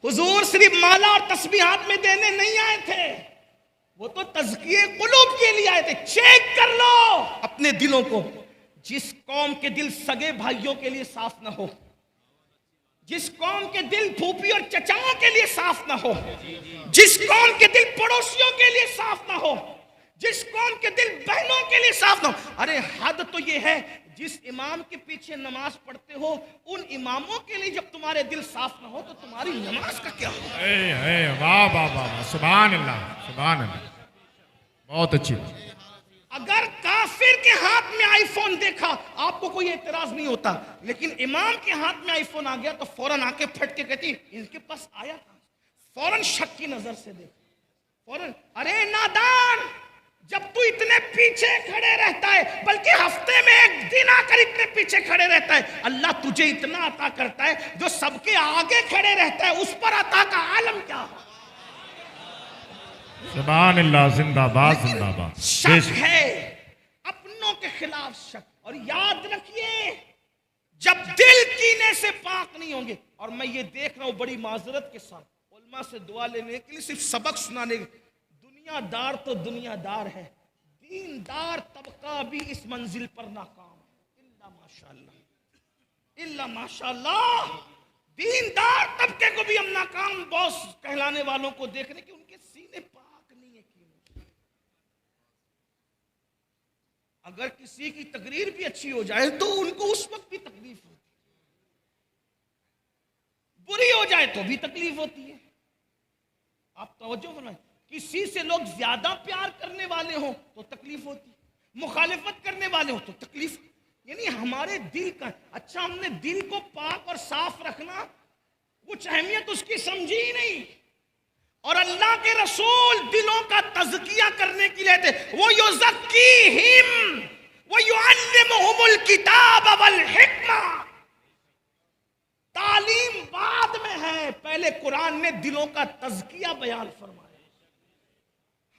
حضور صرف مالا اور تسبیحات میں دینے نہیں آئے تھے، وہ تو تزکیے قلوب کے لیے آئے تھے۔ چیک کر لو اپنے دلوں کو۔ جس قوم کے دل سگے بھائیوں کے لیے صاف نہ ہو، جس قوم کے دل پھوپھی اور چچاؤں کے لیے صاف نہ ہو، جس قوم کے دل پڑوسیوں کے لیے صاف نہ ہو، جس قوم کے دل بہنوں کے لیے صاف نہ ہو، ارے حد تو یہ ہے جس امام کے پیچھے نماز پڑھتے ہو ان اماموں کے لیے جب تمہارے دل صاف نہ ہو تو تمہاری نماز کا کیا ہو؟ واہ واہ واہ، سبحان اللہ سبحان اللہ، بہت اچھی۔ اگر کافر کے ہاتھ میں آئی فون دیکھا آپ کو کوئی اعتراض نہیں ہوتا، لیکن امام کے ہاتھ میں آئی فون آ گیا تو فوراً آنکھیں پھٹ کے کہتی ان کے پاس آیا تھا، فوراً شک کی نظر سے دیکھ، فوراً ارے نادان، جب تو اتنے پیچھے کھڑے رہتا ہے، بلکہ ہفتے میں ایک دن آ کر اتنے پیچھے کھڑے رہتا ہے، اللہ تجھے اتنا عطا کرتا ہے، جو سب کے آگے کھڑے رہتا ہے اس پر عطا کا عالم کیا ہو؟ سبحان اللہ، زندہ باد زندہ باد۔ شک ہے اپنوں کے خلاف شک، اور یاد رکھیے جب دل کینے سے پاک نہیں ہوں گے، اور میں یہ دیکھ رہا ہوں بڑی معذرت کے ساتھ علماء سے دعا لینے کے لیے، صرف سبق سنانے کے، دنیا دار تو دنیا دار ہے، دیندار طبقہ بھی اس منزل پر ناکام ہے، الا ماشاءاللہ، الا ماشاءاللہ، دیندار طبقے کو بھی ہم ناکام باس کہلانے والوں کو دیکھ رہے کہ ان کے سینے پاک نہیں ہے کینے۔ اگر کسی کی تقریر بھی اچھی ہو جائے تو ان کو اس وقت بھی تکلیف ہوتی ہے، بری ہو جائے تو بھی تکلیف ہوتی ہے۔ آپ توجہ فرمائیں، کسی سے لوگ زیادہ پیار کرنے والے ہوں تو تکلیف ہوتی ہے، مخالفت کرنے والے ہوں تو تکلیف، یعنی ہمارے دل کا، اچھا ہم نے دل کو پاک اور صاف رکھنا، کچھ اہمیت اس کی سمجھی ہی نہیں، اور اللہ کے رسول دلوں کا تزکیہ کرنے کے لیے تھے، وَيُزَكِّيهِمْ وَيُعَلِّمُهُمُ الْكِتَابَ وَالْحِكْمَةَ۔ تعلیم بعد میں ہے، پہلے قرآن نے دلوں کا تزکیہ بیان فرمایا۔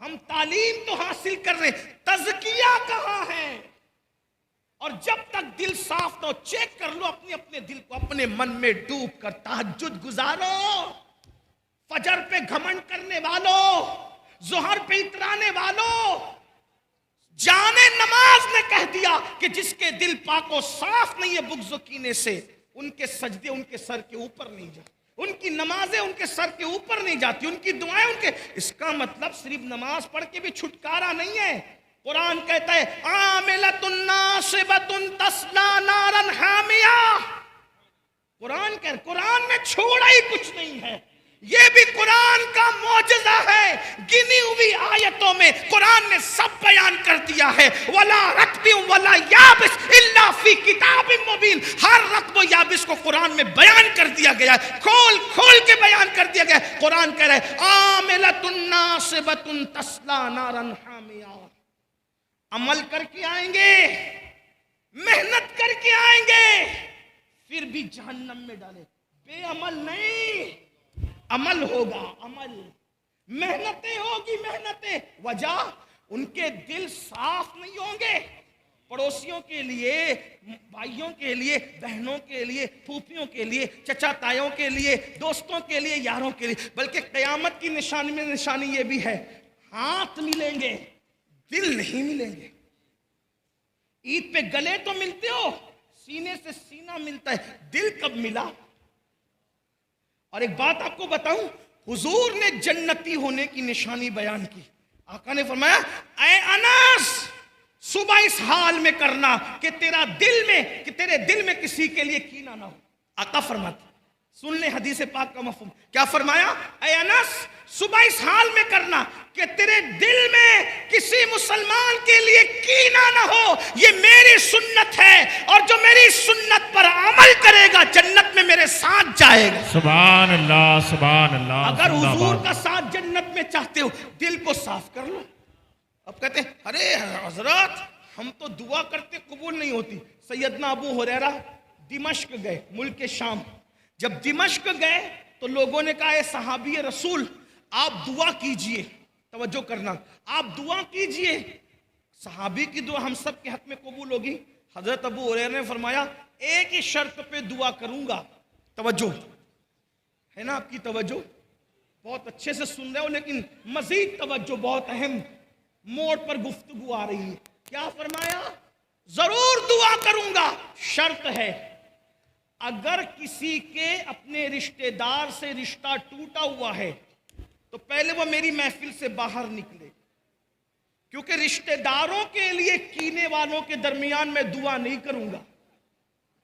ہم تعلیم تو حاصل کر رہے ہیں، تزکیہ کہاں ہے؟ اور جب تک دل صاف نہ ہو، چیک کر لو اپنے دل کو، اپنے من میں ڈوب کر تہجد گزارو، فجر پہ گھمنڈ کرنے والوں، ظہر پہ اترانے والوں، جانے نماز نے کہہ دیا کہ جس کے دل پاک و صاف نہیں ہے بغض و کینے سے، ان کے سجدے ان کے سر کے اوپر نہیں جاتے، ان کی نمازیں ان کے سر کے اوپر نہیں جاتی، ان کی دعائیں ان کے، اس کا مطلب صرف نماز پڑھ کے بھی چھٹکارا نہیں ہے۔ قرآن کہتا ہے عاملۃ ناصبۃ تصلی نارا حامیہ، قرآن میں چھوڑا ہی کچھ نہیں ہے، یہ بھی قرآن کا معجزہ ہے، گنی ہوئی آیتوں میں قرآن نے سب بیان کر دیا ہے، وَلَا رَطْبٍ وَلَا يَابِسٍ إِلَّا فِي كِتَابٍ مُبِينٍ، ہر رطب و یابس کو قرآن میں بیان کر دیا گیا ہے، کھول کے بیان کر دیا گیا ہے۔ قرآن کہہ رہا ہے عاملۃ ناصبۃ تصلی نارا حامیہ، عمل کر کے آئیں گے، محنت کر کے آئیں گے، پھر بھی جہنم میں ڈالے، بے عمل نہیں، عمل ہوگا، عمل، محنتیں ہوگی، محنتیں، وجہ ان کے دل صاف نہیں ہوں گے، پڑوسیوں کے لیے، بھائیوں کے لیے، بہنوں کے لیے، پھوپھیوں کے لیے، چچا تایوں کے لیے، دوستوں کے لیے، یاروں کے لیے، بلکہ قیامت کی نشانی میں نشانی یہ بھی ہے، ہاتھ ملیں گے، دل نہیں ملیں گے۔ عید پہ گلے تو ملتے ہو، سینے سے سینہ ملتا ہے، دل کب ملا؟ اور ایک بات آپ کو بتاؤں، حضور نے جنتی ہونے کی نشانی بیان کی، آقا نے فرمایا اے انس، صبح اس حال میں کرنا کہ تیرے دل میں کسی کے لیے کینہ نہ ہو۔ آقا فرماتے، سن لیں حدیث پاک کا مفہوم، کیا فرمایا؟ اے انس، صبح اس حال میں کرنا کہ تیرے دل میں کسی مسلمان کے لیے کینہ نہ ہو، یہ میری سنت ہے، اور جو میری سنت پر عمل کرے گا جنت میں میرے ساتھ جائے گا۔ سبحان اللہ سبحان اللہ۔ اگر حضور کا ساتھ جنت میں چاہتے ہو دل کو صاف کر لو۔ اب کہتے ہیں ارے حضرات ہم تو دعا کرتے قبول نہیں ہوتی۔ سیدنا ابو ہریرہ دمشق گئے، ملک شام، جب دمشق گئے تو لوگوں نے کہا اے صحابی رسول آپ دعا کیجئے، توجہ کرنا، آپ دعا کیجئے، صحابی کی دعا ہم سب کے حق میں قبول ہوگی۔ حضرت ابو ہریرہ نے فرمایا ایک ہی شرط پہ دعا کروں گا، توجہ، ہے نا آپ کی توجہ؟ بہت اچھے سے سن رہے ہو لیکن مزید توجہ، بہت اہم موڑ پر گفتگو آ رہی ہے. کیا فرمایا؟ ضرور دعا کروں گا، شرط ہے اگر کسی کے اپنے رشتہ دار سے رشتہ ٹوٹا ہوا ہے تو پہلے وہ میری محفل سے باہر نکلے، کیونکہ رشتہ داروں کے لیے کینے والوں کے درمیان میں دعا نہیں کروں گا.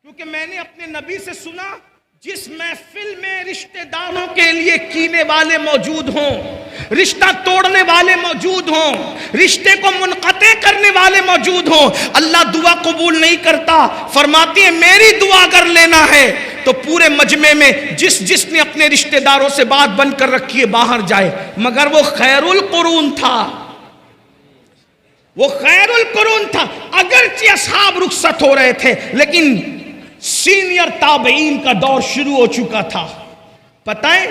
کیونکہ میں نے اپنے نبی سے سنا جس محفل میں رشتہ داروں کے لیے کینے والے موجود ہوں، رشتہ توڑنے والے موجود ہوں، رشتے کو منقطع کرنے والے موجود ہوں، اللہ دعا قبول نہیں کرتا. فرماتے ہیں میری دعا اگر لینا ہے تو پورے مجمع میں جس نے اپنے رشتہ داروں سے بات بند کر رکھی ہے باہر جائے. مگر وہ خیر القرون تھا، وہ خیر القرون تھا. اگرچہ اصحاب رخصت ہو رہے تھے لیکن سینئر تابعین کا دور شروع ہو چکا تھا. پتہ ہے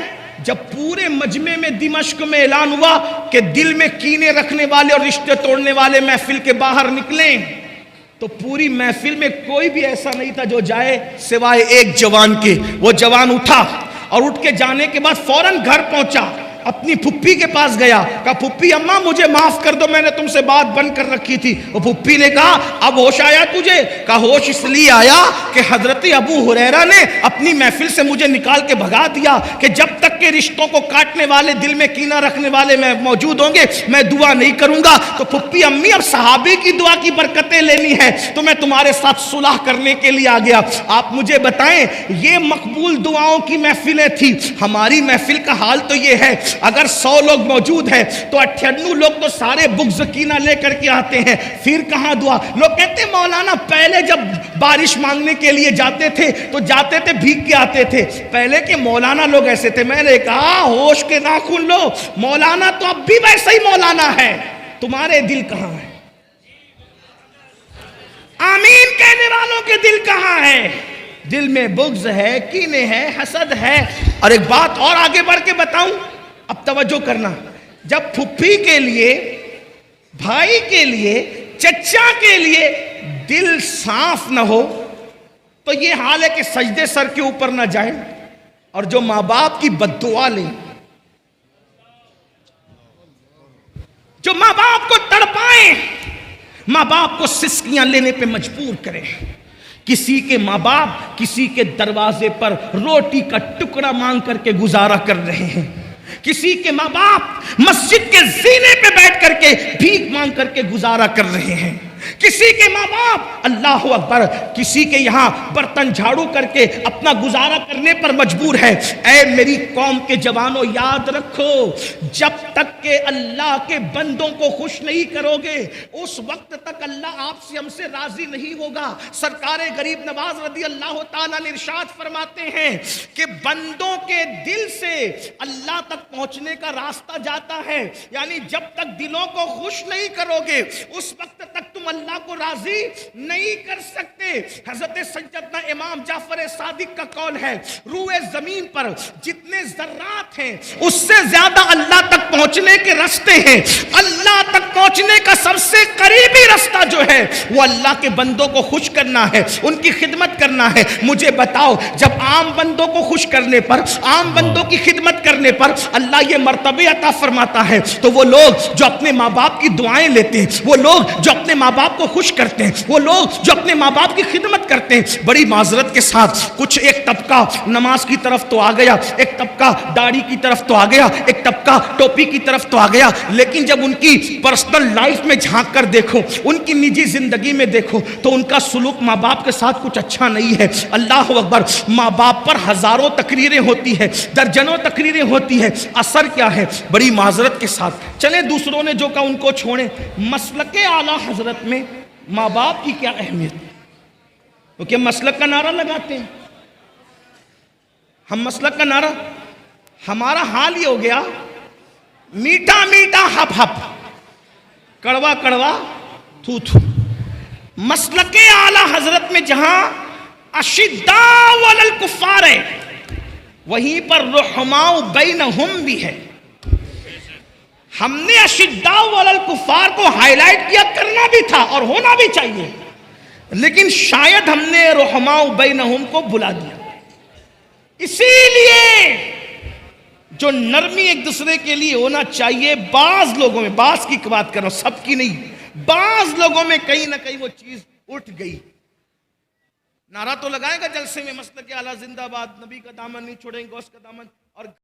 جب پورے مجمع میں دمشق میں اعلان ہوا کہ دل میں کینے رکھنے والے اور رشتے توڑنے والے محفل کے باہر نکلیں، تو پوری محفل میں کوئی بھی ایسا نہیں تھا جو جائے سوائے ایک جوان کے. وہ جوان اٹھا اور اٹھ کے جانے کے بعد فوراً گھر پہنچا، اپنی پھپھی کے پاس گیا، کہا پھپھی اماں مجھے معاف کر دو، میں نے تم سے بات بند کر رکھی تھی. وہ پھپھی نے کہا اب ہوش آیا تجھے؟ کہا ہوش اس لیے آیا کہ حضرت ابو ہریرہ نے اپنی محفل سے مجھے نکال کے بھگا دیا کہ جب تک کہ رشتوں کو کاٹنے والے، دل میں کینہ رکھنے والے میں موجود ہوں گے میں دعا نہیں کروں گا. تو پھپھی امی اب صحابی کی دعا کی برکتیں لینی ہے تو میں تمہارے ساتھ صلح کرنے کے لیے آ گیا. آپ مجھے بتائیں یہ مقبول دعاؤں کی محفلیں تھی. ہماری محفل کا حال تو یہ ہے اگر 100 لوگ موجود ہیں تو 98 لوگ تو سارے بغض کینہ لے کر کے آتے ہیں، پھر کہاں دعا؟ لوگ کہتے ہیں مولانا پہلے جب بارش مانگنے کے لیے جاتے تھے تو جاتے تھے بھیگ کے آتے تھے، پہلے کے مولانا لوگ ایسے تھے. میں نے کہا ہوش کے ناخن لو، مولانا تو اب بھی ویسا ہی مولانا ہے، تمہارے دل کہاں ہے؟ آمین کہنے والوں کے دل کہاں ہے؟ دل میں بغض ہے، کینے ہے، حسد ہے. اور ایک بات اور آگے بڑھ کے بتاؤں، اب توجہ کرنا، جب پھپھی کے لیے، بھائی کے لیے، چچا کے لیے دل صاف نہ ہو تو یہ حال ہے کہ سجدے سر کے اوپر نہ جائیں اور جو ماں باپ کی بد دعا لیں، جو ماں باپ کو تڑپائیں، ماں باپ کو سسکیاں لینے پہ مجبور کریں. کسی کے ماں باپ کسی کے دروازے پر روٹی کا ٹکڑا مانگ کر کے گزارا کر رہے ہیں، کسی کے ماں باپ مسجد کے زینے پہ بیٹھ کر کے بھیک مانگ کر کے گزارا کر رہے ہیں، کسی کے ماں باپ اللہ اکبر کسی کے یہاں برتن جھاڑو کر کے اپنا گزارا کرنے پر مجبور ہے. اے میری قوم کے جوانوں یاد رکھو، جب تک کہ اللہ کے بندوں کو خوش نہیں کرو گے اس وقت تک اللہ آپ سے ہم سے راضی نہیں ہوگا. سرکار غریب نواز رضی اللہ تعالیٰ نے ارشاد فرماتے ہیں کہ بندوں کے دل سے اللہ تک پہنچنے کا راستہ جاتا ہے، یعنی جب تک دلوں کو خوش نہیں کرو گے اس وقت تک تم اللہ کو راضی نہیں کر سکتے. حضرت سیدنا امام جعفر صادق کا قول ہے روئے زمین پر جتنے ذرات ہیں اس سے زیادہ اللہ تک پہنچنے کے راستے ہیں. اللہ تک پہنچنے کا سب سے قریبی راستہ جو ہے وہ اللہ کے بندوں کو خوش کرنا ہے، ان کی خدمت کرنا ہے. مجھے بتاؤ جب عام بندوں کو خوش کرنے پر، عام بندوں کی خدمت کرنے پر اللہ یہ مرتبے عطا فرماتا ہے تو وہ لوگ جو اپنے ماں باپ کی دعائیں لیتے ہیں، وہ لوگ جو اپنے ماں باپ کو خوش کرتے ہیں، وہ لوگ جو اپنے ماں باپ کی خدمت کرتے ہیں، بڑی معذرت کے ساتھ کچھ ایک طبقہ نماز کی طرف تو آ گیا، ایک طبقہ داڑھی کی طرف تو آ گیا، ایک طبقہ ٹوپی کی طرف تو آ گیا، لیکن جب ان کی پرسنل لائف میں جھانک کر دیکھو، ان کی نجی زندگی میں دیکھو تو ان کا سلوک ماں باپ کے ساتھ کچھ اچھا نہیں ہے. اللہ اکبر، ماں باپ پر ہزاروں تقریریں ہوتی ہے، درجنوں تقریریں ہوتی ہے، اثر کیا ہے؟ بڑی معذرت کے ساتھ چلیں دوسروں نے جو کہا ان کو چھوڑیں. مسلک اعلیٰ حضرت میں ماں باپ کی کیا اہمیت؟ کیونکہ مسلک کا نعرہ لگاتے ہیں ہم، مسلک کا نعرہ، ہمارا حال یہ ہو گیا میٹھا میٹھا ہپ ہپ، کڑوا کڑوا تھو تھو. مسلک اعلیٰ حضرت میں جہاں اشداء علی الکفار ہے وہیں پر رحماء بینہم بھی ہے. ہم نے اشداء علی الکفار کو ہائی لائٹ کیا، کرنا بھی تھا اور ہونا بھی چاہیے، لیکن شاید ہم نے رحماء بینہم کو بلا دیا. اسی لیے جو نرمی ایک دوسرے کے لیے ہونا چاہیے، بعض لوگوں میں، بعض کی بات کر رہا ہوں، سب کی نہیں، بعض لوگوں میں کہیں نہ کہیں وہ چیز اٹھ گئی. نعرہ تو لگائے گا جلسے میں مسلک اعلیٰ زندہ باد، نبی کا دامن نہیں چھوڑیں گے، غوث کا دامن، اور